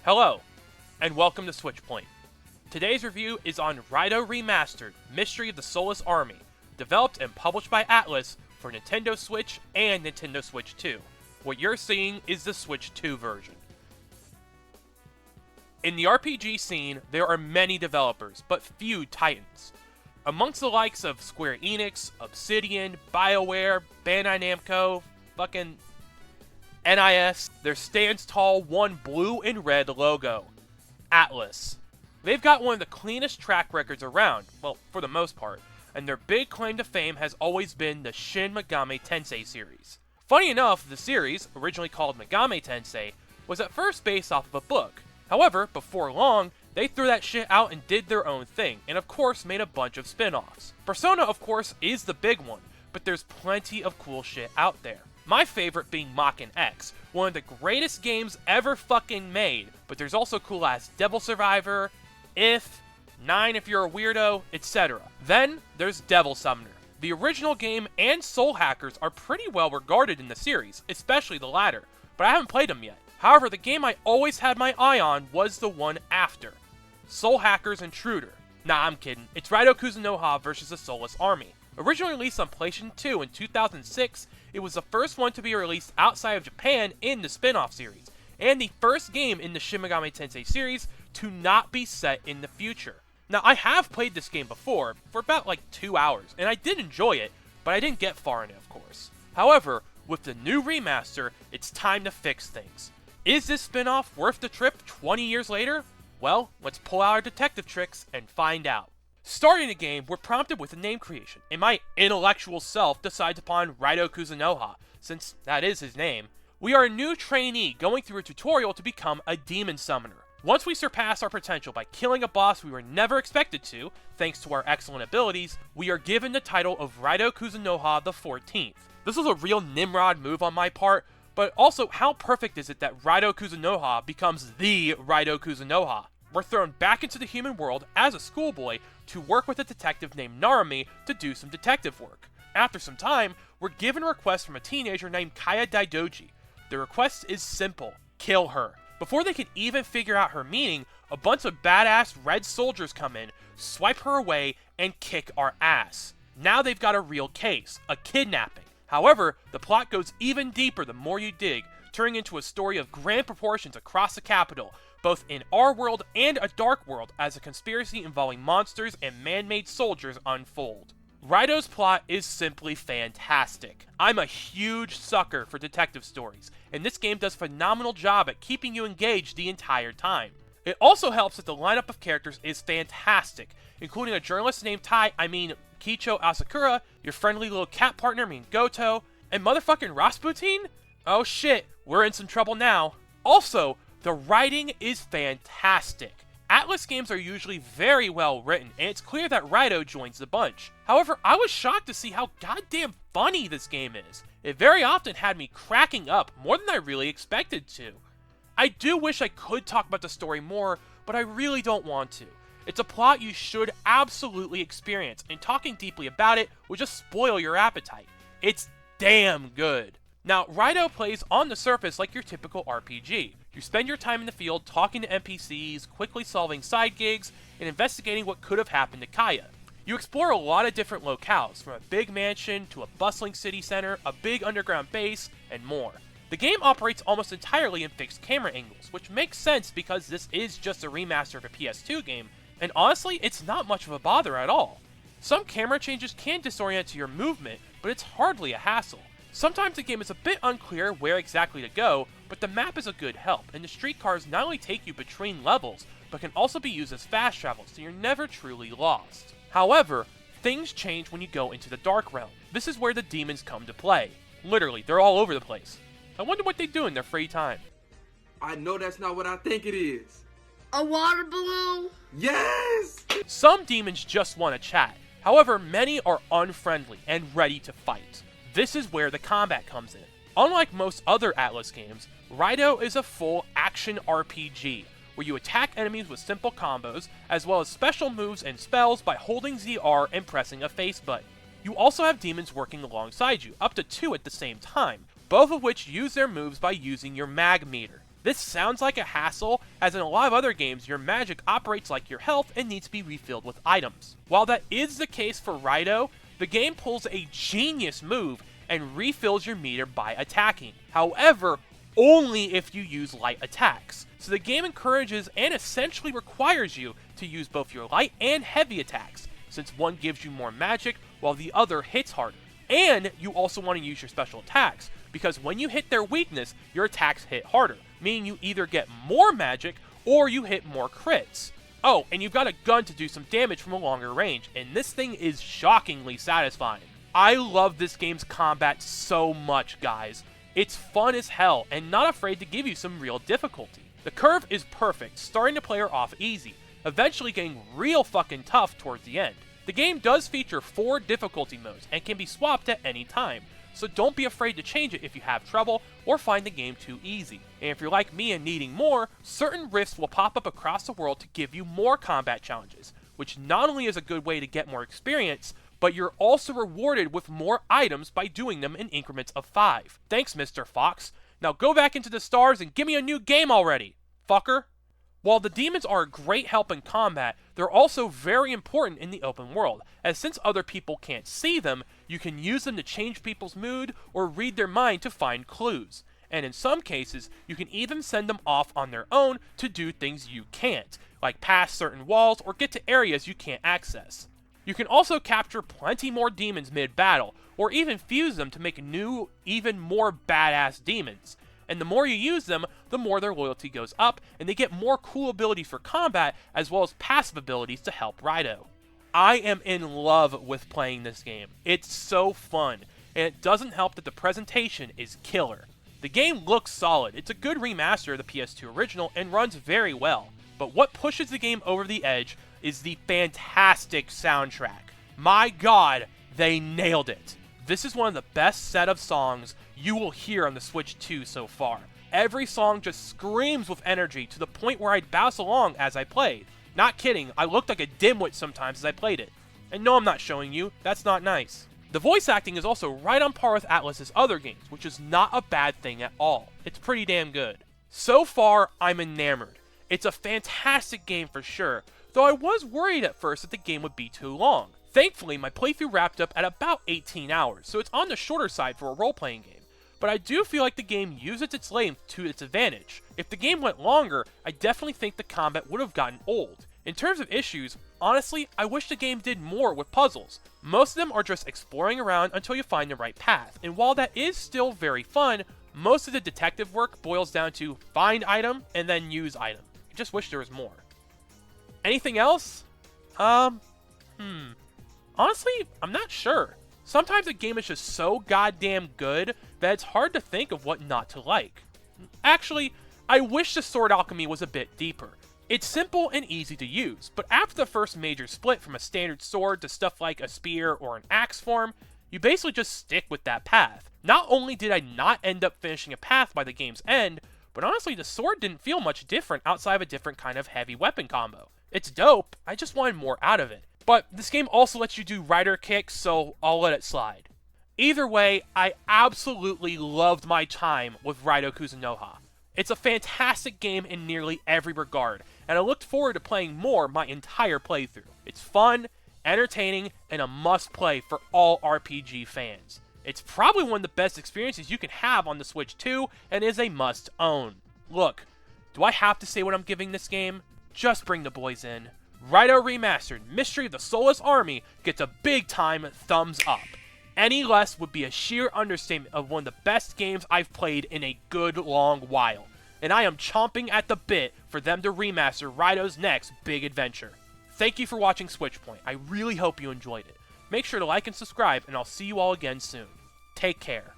Hello, and welcome to Switchpoint. Today's review is on Raidou Remastered, Mystery of the Soulless Army, developed and published by Atlus for Nintendo Switch and Nintendo Switch 2. What you're seeing is the Switch 2 version. In the RPG scene, there are many developers, but few titans. Amongst the likes of Square Enix, Obsidian, BioWare, Bandai Namco, fucking NIS, there stands tall one blue and red logo, Atlus. They've got one of the cleanest track records around, well, for the most part, and their big claim to fame has always been the Shin Megami Tensei series. Funny enough, the series, originally called Megami Tensei, was at first based off of a book. However, before long, they threw that shit out and did their own thing, and of course made a bunch of spin-offs. Persona, of course, is the big one, but there's plenty of cool shit out there. My favorite being Makken X, one of the greatest games ever fucking made, but there's also cool ass Devil Survivor, If, 9 if you're a weirdo, etc. Then, there's Devil Summoner. The original game and Soul Hackers are pretty well regarded in the series, especially the latter, but I haven't played them yet. However, the game I always had my eye on was the one after, Soul Hackers Intruder. Nah, I'm kidding, it's Raidou Kuzunoha versus the Soulless Army. Originally released on PlayStation 2 in 2006, it was the first one to be released outside of Japan in the spin-off series, and the first game in the Shin Megami Tensei series to not be set in the future. Now, I have played this game before, for about like 2 hours, and I did enjoy it, but I didn't get far in it, of course. However, with the new remaster, it's time to fix things. Is this spin-off worth the trip 20 years later? Well, let's pull out our detective tricks and find out. Starting the game, we're prompted with a name creation, and my intellectual self decides upon Raidou Kuzunoha, since that is his name. We are a new trainee going through a tutorial to become a demon summoner. Once we surpass our potential by killing a boss we were never expected to, thanks to our excellent abilities, we are given the title of Raidou Kuzunoha the 14th. This was a real Nimrod move on my part, but also how perfect is it that Raidou Kuzunoha becomes the Raidou Kuzunoha? We're thrown back into the human world as a schoolboy to work with a detective named Narumi to do some detective work. After some time, we're given a request from a teenager named Kaya Daidoji. The request is simple: kill her. Before they can even figure out her meaning, a bunch of badass red soldiers come in, swipe her away, and kick our ass. Now they've got a real case, a kidnapping. However, the plot goes even deeper the more you dig, turning into a story of grand proportions across the capital, both in our world and a dark world, as a conspiracy involving monsters and man-made soldiers unfold. Raidou's plot is simply fantastic. I'm a huge sucker for detective stories, and this game does a phenomenal job at keeping you engaged the entire time. It also helps that the lineup of characters is fantastic, including a journalist named Kicho Asakura, your friendly little cat partner named Goto, and motherfucking Rasputin? Oh shit, we're in some trouble now. Also, the writing is fantastic. Atlus games are usually very well written, and it's clear that Raidou joins the bunch. However, I was shocked to see how goddamn funny this game is. It very often had me cracking up more than I really expected to. I do wish I could talk about the story more, but I really don't want to. It's a plot you should absolutely experience, and talking deeply about it will just spoil your appetite. It's damn good. Now, Raidou plays on the surface like your typical RPG. You spend your time in the field talking to NPCs, quickly solving side gigs, and investigating what could have happened to Kaya. You explore a lot of different locales, from a big mansion to a bustling city center, a big underground base, and more. The game operates almost entirely in fixed camera angles, which makes sense because this is just a remaster of a PS2 game, and honestly, it's not much of a bother at all. Some camera changes can disorient to your movement, but it's hardly a hassle. Sometimes the game is a bit unclear where exactly to go, but the map is a good help, and the streetcars not only take you between levels, but can also be used as fast travel, so you're never truly lost. However, things change when you go into the Dark Realm. This is where the demons come to play. Literally, they're all over the place. I wonder what they do in their free time. I know that's not what I think it is. A water balloon? Yes! Some demons just want to chat. However, many are unfriendly and ready to fight. This is where the combat comes in. Unlike most other Atlus games, Raidou is a full action RPG, where you attack enemies with simple combos, as well as special moves and spells by holding ZR and pressing a face button. You also have demons working alongside you, up to 2 at the same time, both of which use their moves by using your mag meter. This sounds like a hassle, as in a lot of other games, your magic operates like your health and needs to be refilled with items. While that is the case for Raidou, the game pulls a genius move and refills your meter by attacking. However, only if you use light attacks. So the game encourages and essentially requires you to use both your light and heavy attacks, since one gives you more magic while the other hits harder. And you also want to use your special attacks, because when you hit their weakness, your attacks hit harder, meaning you either get more magic or you hit more crits. Oh, and you've got a gun to do some damage from a longer range, and this thing is shockingly satisfying. I love this game's combat so much, guys. It's fun as hell, and not afraid to give you some real difficulty. The curve is perfect, starting the player off easy, eventually getting real fucking tough towards the end. The game does feature 4 difficulty modes, and can be swapped at any time, so don't be afraid to change it if you have trouble or find the game too easy. And if you're like me and needing more, certain rifts will pop up across the world to give you more combat challenges, which not only is a good way to get more experience, but you're also rewarded with more items by doing them in increments of 5. Thanks, Mr. Fox. Now go back into the stars and give me a new game already, fucker. While the demons are a great help in combat, they're also very important in the open world, as since other people can't see them, you can use them to change people's mood or read their mind to find clues. And in some cases, you can even send them off on their own to do things you can't, like pass certain walls or get to areas you can't access. You can also capture plenty more demons mid-battle, or even fuse them to make new, even more badass demons. And the more you use them, the more their loyalty goes up, and they get more cool abilities for combat, as well as passive abilities to help Raidou. I am in love with playing this game. It's so fun, and it doesn't help that the presentation is killer. The game looks solid, it's a good remaster of the PS2 original, and runs very well. But what pushes the game over the edge is the fantastic soundtrack. My god, they nailed it. This is one of the best set of songs you will hear on the Switch 2 so far. Every song just screams with energy to the point where I'd bounce along as I played. Not kidding, I looked like a dimwit sometimes as I played it. And no, I'm not showing you, that's not nice. The voice acting is also right on par with Atlus's other games, which is not a bad thing at all. It's pretty damn good. So far, I'm enamored. It's a fantastic game for sure, though I was worried at first that the game would be too long. Thankfully, my playthrough wrapped up at about 18 hours, so it's on the shorter side for a role-playing game. But I do feel like the game uses its length to its advantage. If the game went longer, I definitely think the combat would have gotten old. In terms of issues, honestly, I wish the game did more with puzzles. Most of them are just exploring around until you find the right path, and while that is still very fun, most of the detective work boils down to find item and then use item. I just wish there was more. Anything else? Honestly, I'm not sure. Sometimes a game is just so goddamn good that it's hard to think of what not to like. Actually, I wish the sword alchemy was a bit deeper. It's simple and easy to use, but after the first major split from a standard sword to stuff like a spear or an axe form, you basically just stick with that path. Not only did I not end up finishing a path by the game's end, but honestly the sword didn't feel much different outside of a different kind of heavy weapon combo. It's dope, I just wanted more out of it. But this game also lets you do rider kicks, so I'll let it slide. Either way, I absolutely loved my time with Raidou Kuzunoha. It's a fantastic game in nearly every regard, and I looked forward to playing more my entire playthrough. It's fun, entertaining, and a must-play for all RPG fans. It's probably one of the best experiences you can have on the Switch 2, and is a must-own. Look, do I have to say what I'm giving this game? Just bring the boys in. Raidou Remastered, Mystery of the Soulless Army gets a big-time thumbs up. Any less would be a sheer understatement of one of the best games I've played in a good long while. And I am chomping at the bit for them to remaster Raidou's next big adventure. Thank you for watching Switchpoint. I really hope you enjoyed it. Make sure to like and subscribe, and I'll see you all again soon. Take care.